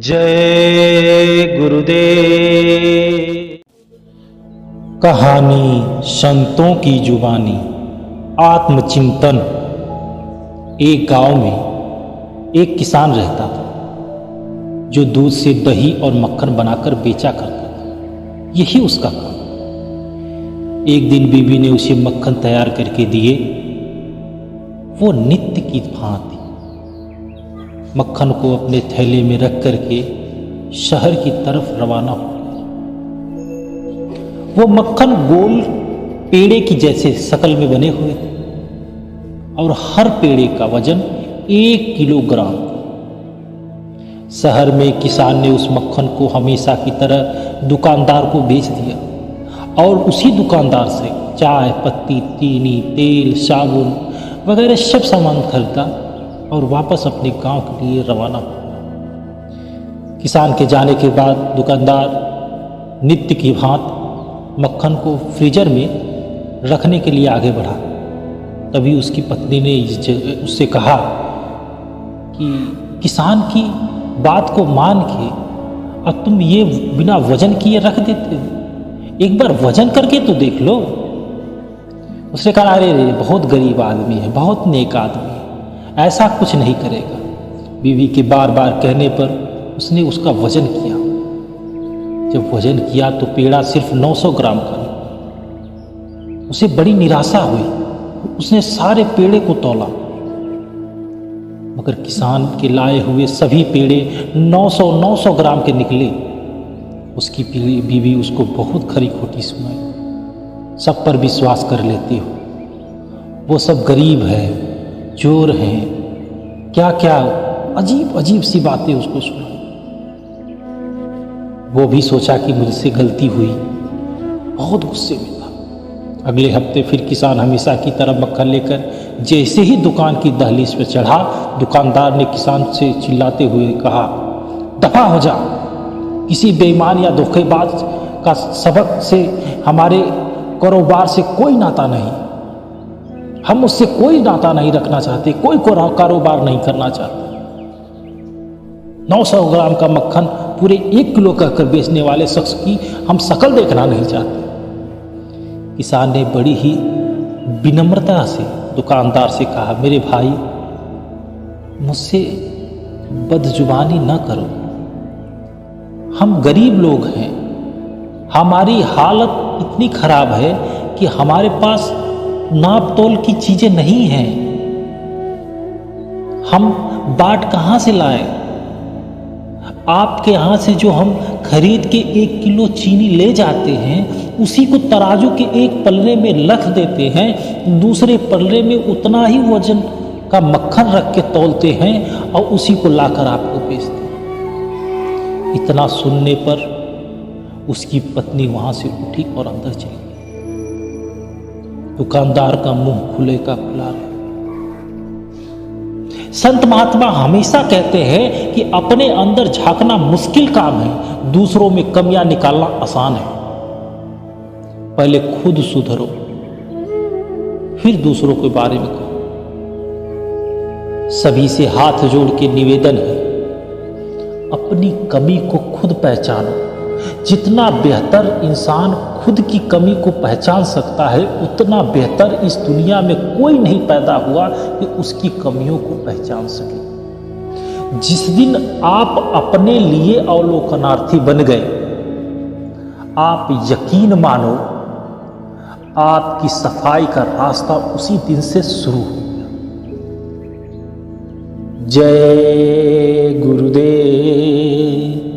जय गुरुदेव। कहानी संतों की जुबानी, आत्मचिंतन। एक गांव में एक किसान रहता था जो दूध से दही और मक्खन बनाकर बेचा करता था। यही उसका काम। एक दिन बीवी ने उसे मक्खन तैयार करके दिए। वो नित्य की भांति मक्खन को अपने थैले में रख करके शहर की तरफ रवाना हो गया। वो मक्खन गोल पेड़े की जैसे शकल में बने हुए थे और हर पेड़े का वजन 1 किलोग्राम था। शहर में किसान ने उस मक्खन को हमेशा की तरह दुकानदार को बेच दिया और उसी दुकानदार से चाय पत्ती, चीनी, तेल, साबुन वगैरह सब सामान खरीदा और वापस अपने गांव के लिए रवाना हुआ। किसान के जाने के बाद दुकानदार नित्य की भांति मक्खन को फ्रीजर में रखने के लिए आगे बढ़ा। तभी उसकी पत्नी ने उससे कहा कि किसान की बात को मान के अब तुम ये बिना वजन किए रख देते हो, एक बार वजन करके तो देख लो। उसने कहा अरे बहुत गरीब आदमी है, बहुत नेक आदमी है, ऐसा कुछ नहीं करेगा। बीवी के बार बार कहने पर उसने उसका वजन किया। जब वजन किया तो पेड़ा सिर्फ 900 ग्राम का निकला। उसे बड़ी निराशा हुई। उसने सारे पेड़े को तौला मगर किसान के लाए हुए सभी पेड़े 900 ग्राम के निकले। उसकी बीवी उसको बहुत खरी खोटी सुनाई। सब पर विश्वास कर लेती हो, वो सब गरीब है, चोर हैं, क्या क्या अजीब अजीब सी बातें उसको सुनाई। वो भी सोचा कि मुझसे गलती हुई, बहुत गुस्से में था। अगले हफ्ते फिर किसान हमेशा की तरह मक्खन लेकर जैसे ही दुकान की दहलीज पर चढ़ा, दुकानदार ने किसान से चिल्लाते हुए कहा, दफा हो जा, किसी बेईमान या धोखेबाज का सबक से हमारे कारोबार से कोई नाता नहीं। हम उससे कोई नाता नहीं रखना चाहते, कोई कारोबार नहीं करना चाहते। 900 ग्राम का मक्खन पूरे 1 किलो कहकर बेचने वाले शख्स की हम शक्ल देखना नहीं चाहते। किसान ने बड़ी ही विनम्रता से दुकानदार से कहा, मेरे भाई मुझसे बदजुबानी न करो, हम गरीब लोग हैं, हमारी हालत इतनी खराब है कि हमारे पास नाप तोल की चीजें नहीं हैं, हम बाट कहाँ से लाएं? आपके यहाँ से जो हम खरीद के 1 किलो चीनी ले जाते हैं उसी को तराजू के एक पल्ले में रख देते हैं, दूसरे पल्ले में उतना ही वजन का मक्खन रख के तौलते हैं और उसी को लाकर आपको बेचते हैं। इतना सुनने पर उसकी पत्नी वहां से उठी और अंदर चली गई। दुकानदार का मुंह खुले का खुला रहा। संत महात्मा हमेशा कहते हैं कि अपने अंदर झांकना मुश्किल काम है, दूसरों में कमियां निकालना आसान है। पहले खुद सुधरो, फिर दूसरों के बारे में कहो। सभी से हाथ जोड़ के निवेदन है, अपनी कमी को खुद पहचानो। जितना बेहतर इंसान खुद की कमी को पहचान सकता है, उतना बेहतर इस दुनिया में कोई नहीं पैदा हुआ कि उसकी कमियों को पहचान सके। जिस दिन आप अपने लिए अवलोकनार्थी बन गए, आप यकीन मानो आपकी सफाई का रास्ता उसी दिन से शुरू हो गया। जय गुरुदेव।